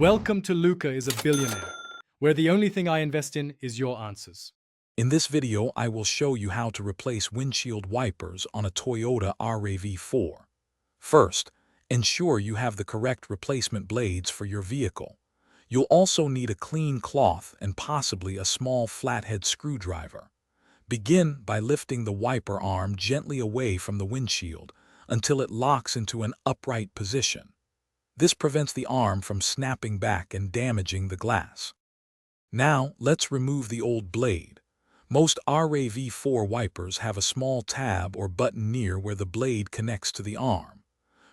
Welcome to Luca is a Billionaire, where the only thing I invest in is your answers. In this video, I will show you how to replace windshield wipers on a Toyota RAV4. First, ensure you have the correct replacement blades for your vehicle. You'll also need a clean cloth and possibly a small flathead screwdriver. Begin by lifting the wiper arm gently away from the windshield until it locks into an upright position. This prevents the arm from snapping back and damaging the glass. Now, let's remove the old blade. Most RAV4 wipers have a small tab or button near where the blade connects to the arm.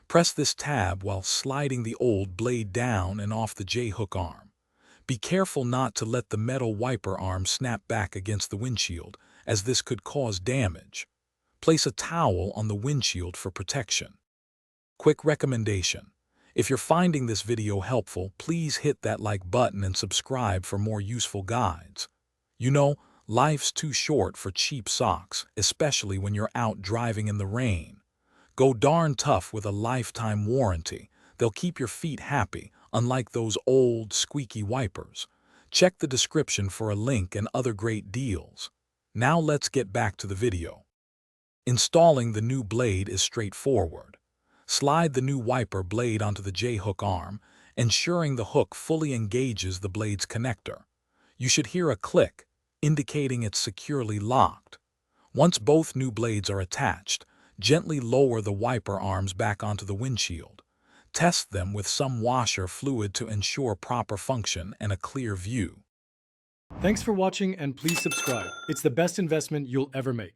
Press this tab while sliding the old blade down and off the J-hook arm. Be careful not to let the metal wiper arm snap back against the windshield, as this could cause damage. Place a towel on the windshield for protection. Quick recommendation: if you're finding this video helpful, please hit that like button and subscribe for more useful guides. You know, life's too short for cheap socks, especially when you're out driving in the rain. Go darn tough with a lifetime warranty. They'll keep your feet happy, unlike those old, squeaky wipers. Check the description for a link and other great deals. Now let's get back to the video. Installing the new blade is straightforward. Slide the new wiper blade onto the J-hook arm, ensuring the hook fully engages the blade's connector. You should hear a click, indicating it's securely locked. Once both new blades are attached, gently lower the wiper arms back onto the windshield. Test them with some washer fluid to ensure proper function and a clear view. Thanks for watching and please subscribe. It's the best investment you'll ever make.